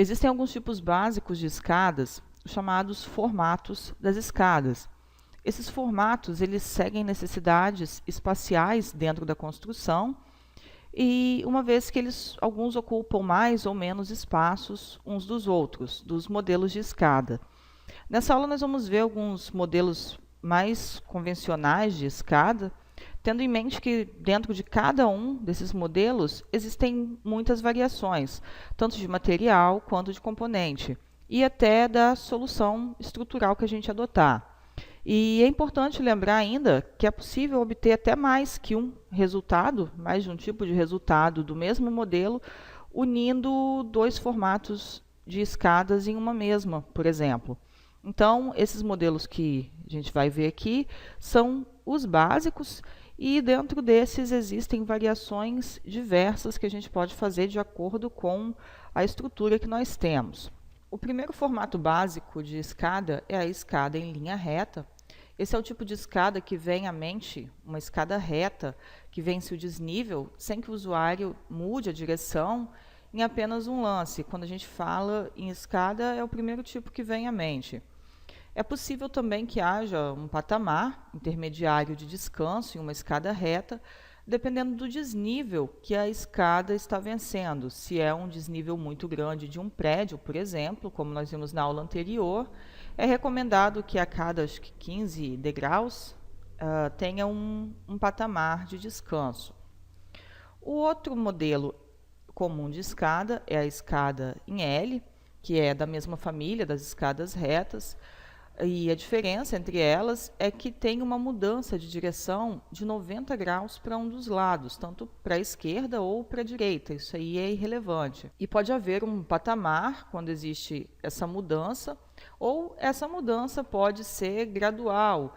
Existem alguns tipos básicos de escadas, chamados formatos das escadas. Esses formatos, eles seguem necessidades espaciais dentro da construção e uma vez que alguns ocupam mais ou menos espaços uns dos outros, dos modelos de escada. Nessa aula nós vamos ver alguns modelos mais convencionais de escada, tendo em mente que dentro de cada um desses modelos existem muitas variações, tanto de material quanto de componente, e até da solução estrutural que a gente adotar. E é importante lembrar ainda que é possível obter até mais que um resultado, mais de um tipo de resultado do mesmo modelo, unindo dois formatos de escadas em uma mesma, por exemplo. Então, esses modelos que a gente vai ver aqui são os básicos e dentro desses existem variações diversas que a gente pode fazer de acordo com a estrutura que nós temos. O primeiro formato básico de escada é a escada em linha reta. Esse é o tipo de escada que vem à mente, uma escada reta, que vence o desnível sem que o usuário mude a direção em apenas um lance. Quando a gente fala em escada, é o primeiro tipo que vem à mente. É possível também que haja um patamar intermediário de descanso em uma escada reta, dependendo do desnível que a escada está vencendo. Se é um desnível muito grande de um prédio, por exemplo, como nós vimos na aula anterior, é recomendado que a cada 15 degraus tenha um patamar de descanso. O outro modelo comum de escada é a escada em L, que é da mesma família das escadas retas, e a diferença entre elas é que tem uma mudança de direção de 90 graus para um dos lados, tanto para a esquerda ou para a direita. Isso aí é irrelevante. E pode haver um patamar quando existe essa mudança, ou essa mudança pode ser gradual,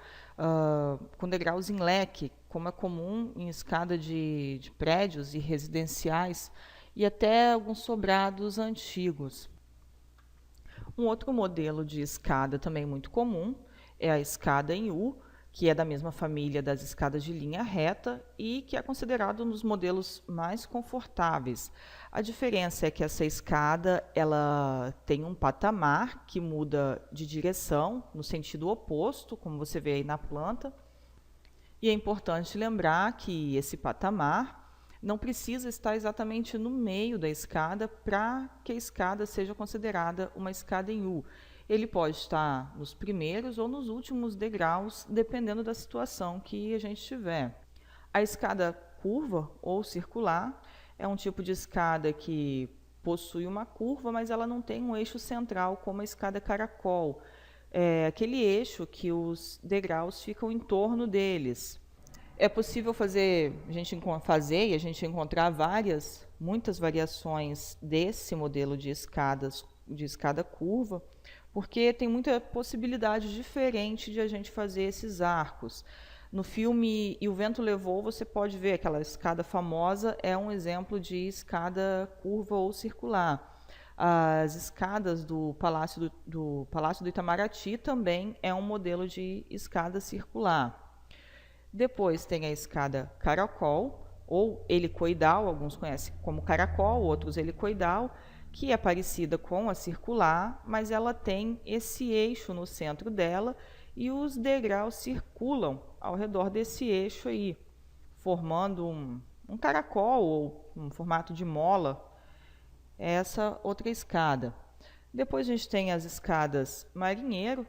com degraus em leque, como é comum em escada de prédios e residenciais, e até alguns sobrados antigos. Um outro modelo de escada também muito comum é a escada em U, que é da mesma família das escadas de linha reta e que é considerado um dos modelos mais confortáveis. A diferença é que essa escada ela tem um patamar que muda de direção no sentido oposto, como você vê aí na planta. E é importante lembrar que esse patamar não precisa estar exatamente no meio da escada para que a escada seja considerada uma escada em U. Ele pode estar nos primeiros ou nos últimos degraus, dependendo da situação que a gente tiver. A escada curva ou circular é um tipo de escada que possui uma curva, mas ela não tem um eixo central como a escada caracol. É aquele eixo que os degraus ficam em torno deles. É possível a gente encontrar muitas variações desse modelo de escada curva, porque tem muita possibilidade diferente de a gente fazer esses arcos. No filme E o Vento Levou, você pode ver aquela escada famosa, é um exemplo de escada curva ou circular. As escadas do Palácio do Itamaraty também é um modelo de escada circular. Depois tem a escada caracol, ou helicoidal, alguns conhecem como caracol, outros helicoidal, que é parecida com a circular, mas ela tem esse eixo no centro dela e os degraus circulam ao redor desse eixo aí, formando um caracol ou um formato de mola. Essa outra escada. Depois a gente tem as escadas marinheiro,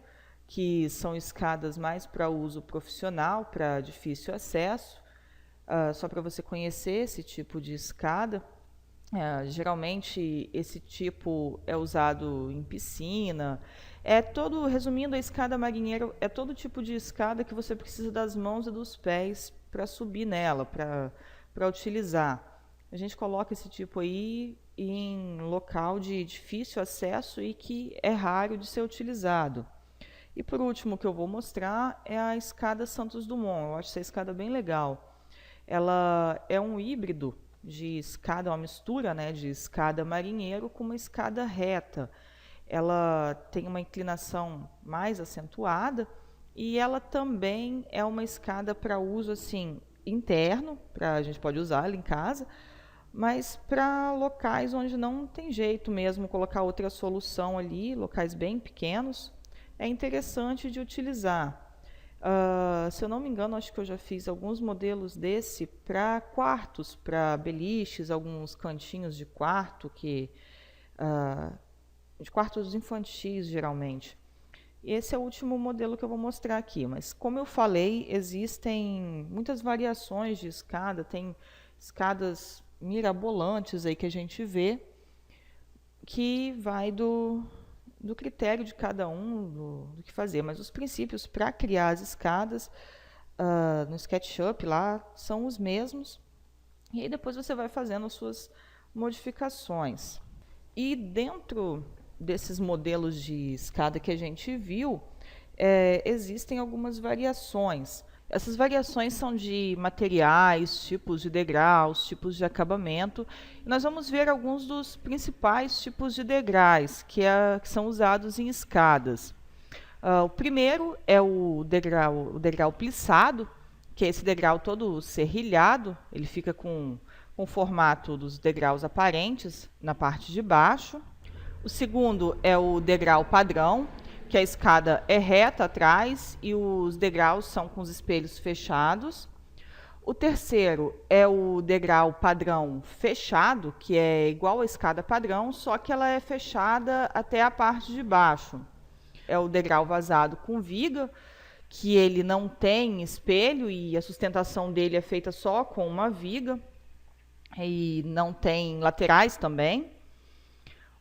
que são escadas mais para uso profissional, para difícil acesso. Só para você conhecer esse tipo de escada. Geralmente esse tipo é usado em piscina. Resumindo, a escada marinheiro é todo tipo de escada que você precisa das mãos e dos pés para subir nela, para utilizar. A gente coloca esse tipo aí em local de difícil acesso e que é raro de ser utilizado. E por último, o que eu vou mostrar é a escada Santos Dumont. Eu acho essa escada bem legal. Ela é um híbrido de escada, uma mistura, né, de escada marinheiro com uma escada reta. Ela tem uma inclinação mais acentuada e ela também é uma escada para uso assim interno, a gente pode usar ela em casa, mas para locais onde não tem jeito mesmo colocar outra solução ali, locais bem pequenos, é interessante de utilizar. Se eu não me engano, acho que eu já fiz alguns modelos desse para quartos, para beliches, alguns cantinhos de quarto, de quartos infantis geralmente. Esse é o último modelo que eu vou mostrar aqui, mas como eu falei, existem muitas variações de escada, tem escadas mirabolantes aí que a gente vê, que vai do critério de cada um, do que fazer, mas os princípios para criar as escadas no SketchUp lá são os mesmos, e aí depois você vai fazendo as suas modificações. E dentro desses modelos de escada que a gente viu, existem algumas variações. Essas variações são de materiais, tipos de degraus, tipos de acabamento. E nós vamos ver alguns dos principais tipos de degraus que são usados em escadas. O primeiro é o degrau plissado, que é esse degrau todo serrilhado, ele fica com o formato dos degraus aparentes na parte de baixo. O segundo é o degrau padrão, que a escada é reta atrás e os degraus são com os espelhos fechados. O terceiro é o degrau padrão fechado, que é igual à escada padrão, só que ela é fechada até a parte de baixo. É o degrau vazado com viga, que ele não tem espelho e a sustentação dele é feita só com uma viga e não tem laterais também.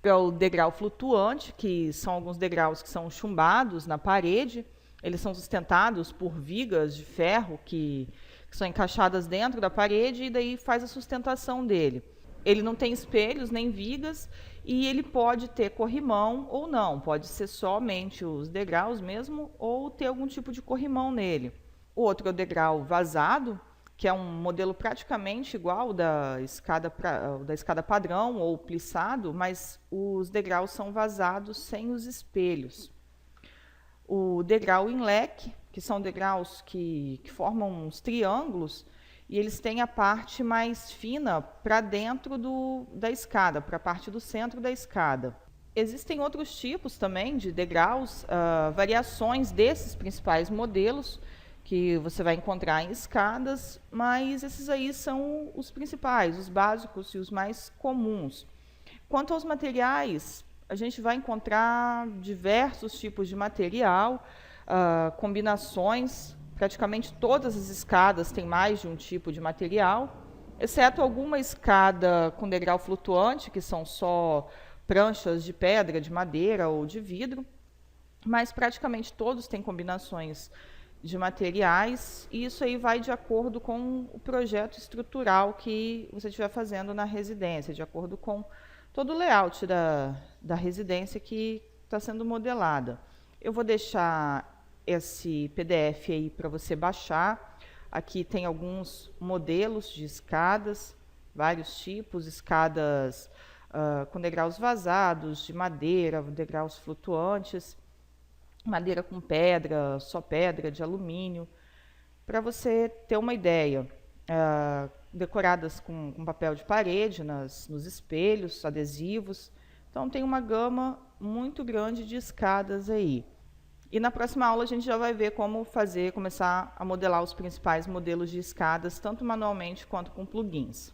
É o degrau flutuante, que são alguns degraus que são chumbados na parede. Eles são sustentados por vigas de ferro que são encaixadas dentro da parede e daí faz a sustentação dele. Ele não tem espelhos nem vigas e ele pode ter corrimão ou não. Pode ser somente os degraus mesmo ou ter algum tipo de corrimão nele. O outro é o degrau vazado, que é um modelo praticamente igual da escada padrão ou plissado, mas os degraus são vazados sem os espelhos. O degrau em leque, que são degraus que formam uns triângulos, e eles têm a parte mais fina para dentro da escada, para a parte do centro da escada. Existem outros tipos também de degraus, variações desses principais modelos, que você vai encontrar em escadas, mas esses aí são os principais, os básicos e os mais comuns. Quanto aos materiais, a gente vai encontrar diversos tipos de material, combinações, praticamente todas as escadas têm mais de um tipo de material, exceto alguma escada com degrau flutuante, que são só pranchas de pedra, de madeira ou de vidro, mas praticamente todos têm combinações de materiais, e isso aí vai de acordo com o projeto estrutural que você estiver fazendo na residência, de acordo com todo o layout da residência que está sendo modelada. Eu vou deixar esse PDF aí para você baixar. Aqui tem alguns modelos de escadas, vários tipos, escadas com degraus vazados, de madeira, degraus flutuantes, madeira com pedra, só pedra, de alumínio, para você ter uma ideia. Decoradas com papel de parede, nos espelhos, adesivos. Então, tem uma gama muito grande de escadas aí. E na próxima aula a gente já vai ver como começar a modelar os principais modelos de escadas, tanto manualmente quanto com plugins.